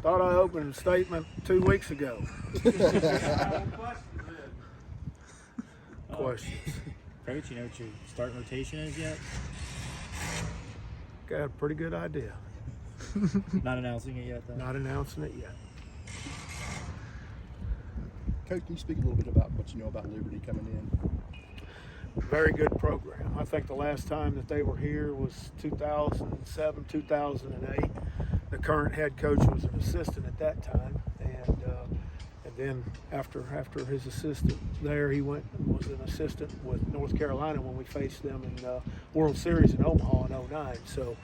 Thought I opened a statement 2 weeks ago. Questions? Coach, you know what your start rotation is yet? Got a pretty good idea. Not announcing it yet, though? Not announcing it yet. Coach, can you speak a little bit about what you know about Liberty coming in? Very good program. I think the last time that they were here was 2007, 2008. The current head coach was an assistant at that time, and then after his assistant there, he went and was an assistant with North Carolina when we faced them in the World Series in Omaha in '09. So,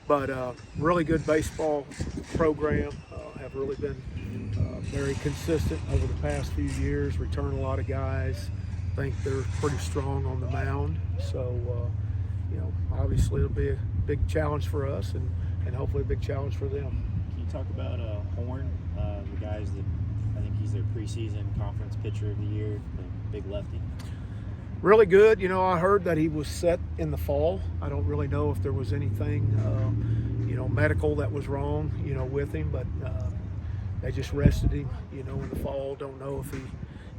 but really good baseball program. Have really been very consistent over the past few years. Return a lot of guys. Think they're pretty strong on the mound. So, you know, obviously it'll be a big challenge for us, and hopefully a big challenge for them. Can you talk about Horn, the guys that I think he's their preseason conference pitcher of the year, the big lefty? Really good. You know, I heard that he was set in the fall. I don't really know if there was anything, you know, medical that was wrong, you know, with him, but they just rested him, you know, in the fall. Don't know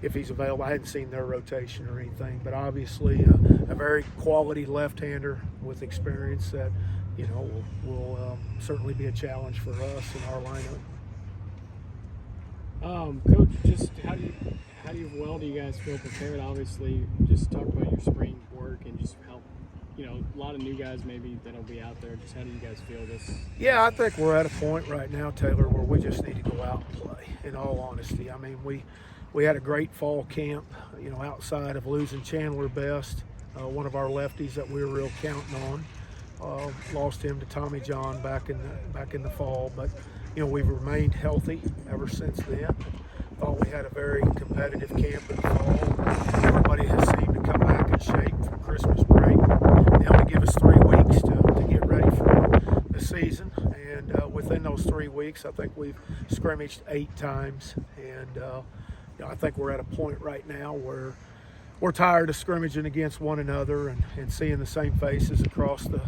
if he's available. I hadn't seen their rotation or anything, but obviously a very quality left-hander with experience that, you know, will certainly be a challenge for us in our lineup. Coach, just how do you guys feel prepared? Obviously, just talk about your spring work and just how, you know, a lot of new guys maybe that'll be out there. Just how do you guys feel this? Yeah, I think we're at a point right now, Taylor, where we just need to go out and play, in all honesty. I mean, we had a great fall camp, you know, outside of losing Chandler Best, one of our lefties that we were real counting on. Lost him to Tommy John back in the fall, but you know, we've remained healthy ever since then. Thought we had a very competitive camp in the fall. Everybody has seemed to come back in shape from Christmas break. They only give us 3 weeks to get ready for the season, and within those 3 weeks, I think we've scrimmaged 8 times, and you know, I think we're at a point right now where we're tired of scrimmaging against one another and seeing the same faces across the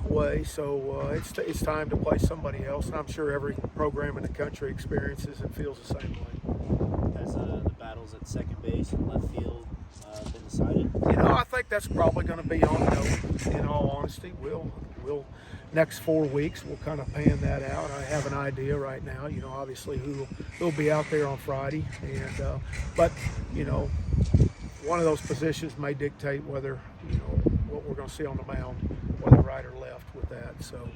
way. So it's time to play somebody else, and I'm sure every program in the country experiences and feels the same way. Has the battles at second base and left field been decided? You know, I think that's probably going to be ongoing. In all honesty, we'll next 4 weeks we'll kind of pan that out. I have an idea right now. You know, obviously who'll be out there on Friday, and but you know, one of those positions may dictate whether, you know, what we're going to see on the mound, whether right or left with that. So,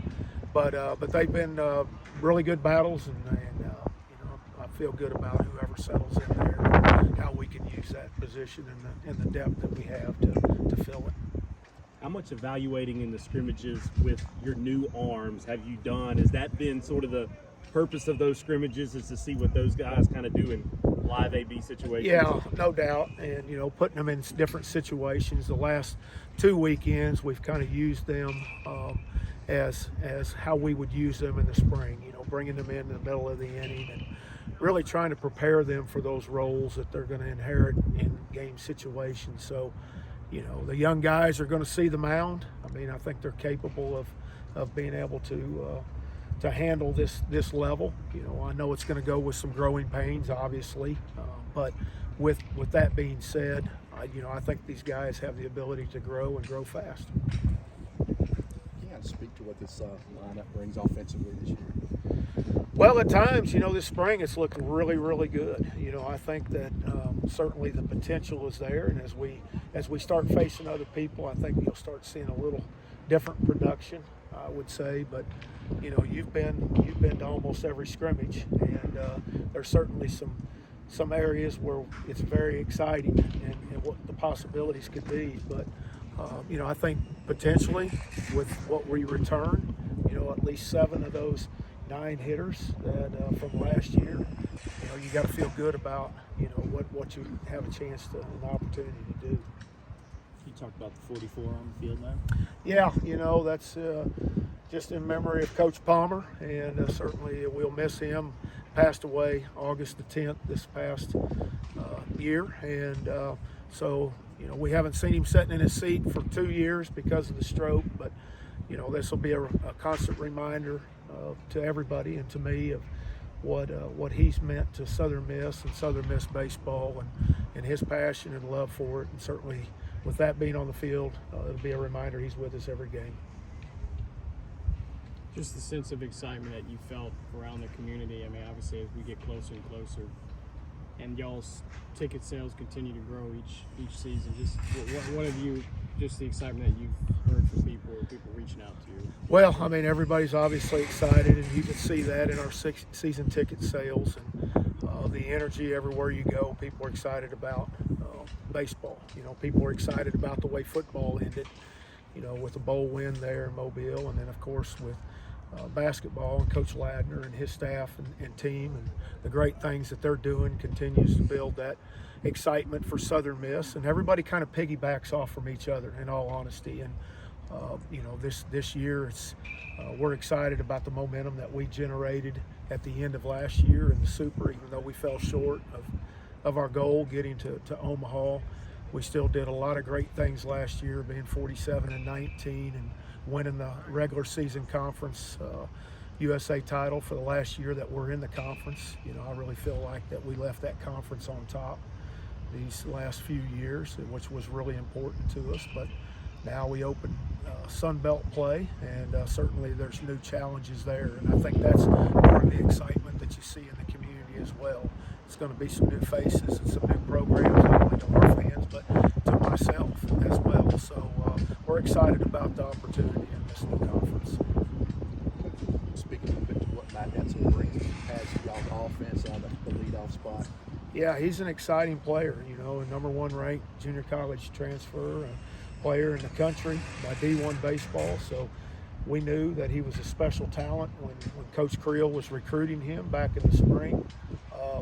but they've been really good battles, and you know, I feel good about whoever settles in there, and how we can use that position and the depth that we have to fill it. How much evaluating in the scrimmages with your new arms have you done? Has that been sort of the purpose of those scrimmages, is to see what those guys kind of do in live AB situations? Yeah, no doubt. And, you know, putting them in different situations. The last 2 weekends, we've kind of used them as how we would use them in the spring, you know, bringing them in the middle of the inning and really trying to prepare them for those roles that they're going to inherit in game situations. So, you know, the young guys are going to see the mound. I mean, I think they're capable of being able to handle this level. You know, I know it's going to go with some growing pains, obviously, but with that being said, you know, I think these guys have the ability to grow and grow fast. Can you speak to what this lineup brings offensively this year? Well, at times, you know, this spring it's looked really, really good. You know, I think that certainly the potential is there, and as we start facing other people, I think you'll start seeing a little different production, I would say. But you know, you've been to almost every scrimmage, and there's certainly some areas where it's very exciting and what the possibilities could be. But you know, I think potentially with what we return, you know, at least 7 of those 9 hitters that from last year, you know, you got to feel good about, you know, what you have a chance to, an opportunity to do. You talked about the 44 on the field now? Yeah, you know, that's just in memory of Coach Palmer, and certainly we'll miss him. Passed away August the 10th this past year, and so, you know, we haven't seen him sitting in his seat for 2 years because of the stroke, but, you know, this will be a constant reminder to everybody and to me of what he's meant to Southern Miss and Southern Miss baseball, and his passion and love for it. And certainly with that being on the field, it'll be a reminder he's with us every game. Just the sense of excitement that you felt around the community. I mean, obviously as we get closer and closer, and y'all's ticket sales continue to grow each season, just what have you, just the excitement that you've heard from people or people reaching out to you? Well, I mean, everybody's obviously excited, and you can see that in our season ticket sales and the energy everywhere you go. People are excited about baseball. You know, people are excited about the way football ended, you know, with the bowl win there in Mobile, and then of course with basketball and Coach Ladner and his staff and team, and the great things that they're doing continues to build that excitement for Southern Miss, and everybody kind of piggybacks off from each other, in all honesty. And you know, this year we're excited about the momentum that we generated at the end of last year in the Super. Even though we fell short of our goal getting to Omaha, we still did a lot of great things last year, being 47-19 and winning the regular season conference USA title for the last year that we're in the conference. You know, I really feel like that we left that conference on top these last few years, which was really important to us. But now we open Sun Belt play, and certainly there's new challenges there, and I think that's part of the excitement that you see in the community as well. It's going to be some new faces and some new programs, not only to our fans but to myself as well. So we're excited about the opportunity in this new conference. Speaking a bit to what Matt Edsel brings as y'all's offense on the leadoff spot. Yeah, he's an exciting player, you know, a #1 ranked junior college transfer, player in the country by D1 baseball. So we knew that he was a special talent when Coach Creel was recruiting him back in the spring.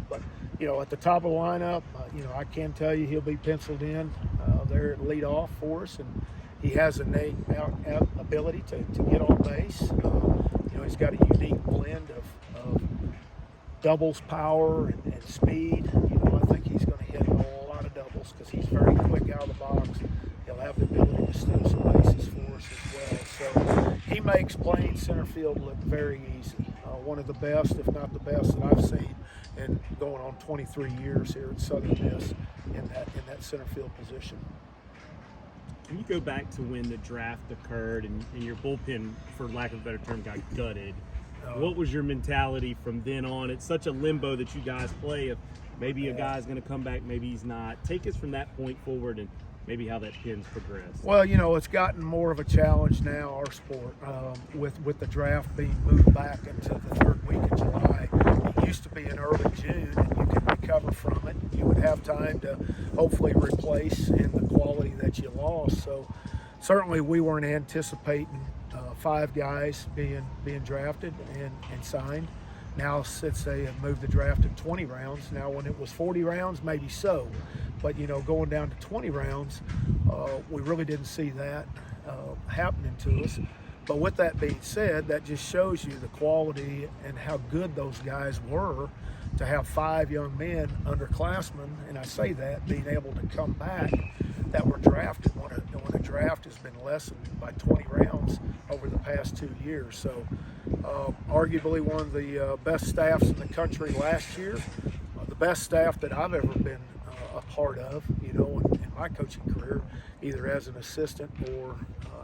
But, you know, at the top of the lineup, you know, I can tell you he'll be penciled in there at leadoff for us, and he has an innate ability to get on base. You know, he's got a unique blend of doubles power and speed. You know, I think he's going to hit a lot of doubles because he's very quick out of the box. He'll have the ability to steal some bases for us as well. So he makes playing center field look very easy. One of the best, if not the best, that I've seen in going on 23 years here at Southern Miss in that center field position. Can you go back to when the draft occurred and your bullpen, for lack of a better term, got gutted? What was your mentality from then on? It's such a limbo that you guys play of maybe a guy's going to come back, maybe he's not. Take us from that point forward and maybe how that pin's progressed. Well, you know, it's gotten more of a challenge now, our sport, with the draft being moved back into the third week of July. It used to be in early June, and you could recover from it. You would have time to hopefully replace in the quality that you lost. So certainly we weren't anticipating 5 guys being drafted and signed. Now, since they have moved the draft to 20 rounds, now when it was 40 rounds, maybe so. But, you know, going down to 20 rounds, we really didn't see that happening to us. But with that being said, that just shows you the quality and how good those guys were to have 5 young men, underclassmen, and I say that, being able to come back that were drafted when a draft has been lessened by 20 rounds over the past 2 years. So arguably one of the best staffs in the country last year, the best staff that I've ever been a part of, you know, in my coaching career, either as an assistant or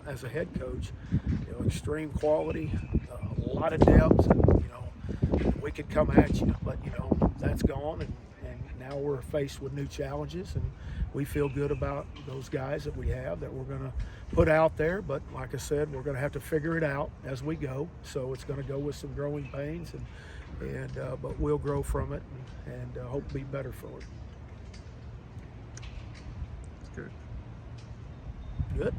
as a head coach. You know, extreme quality, a lot of depth, and, you know, we could come at you, but, you know, that's gone, and now we're faced with new challenges, and we feel good about those guys that we have that we're going to put out there. But like I said, we're going to have to figure it out as we go. So it's going to go with some growing pains, but we'll grow from it and hope to be better for it. That's good. Good.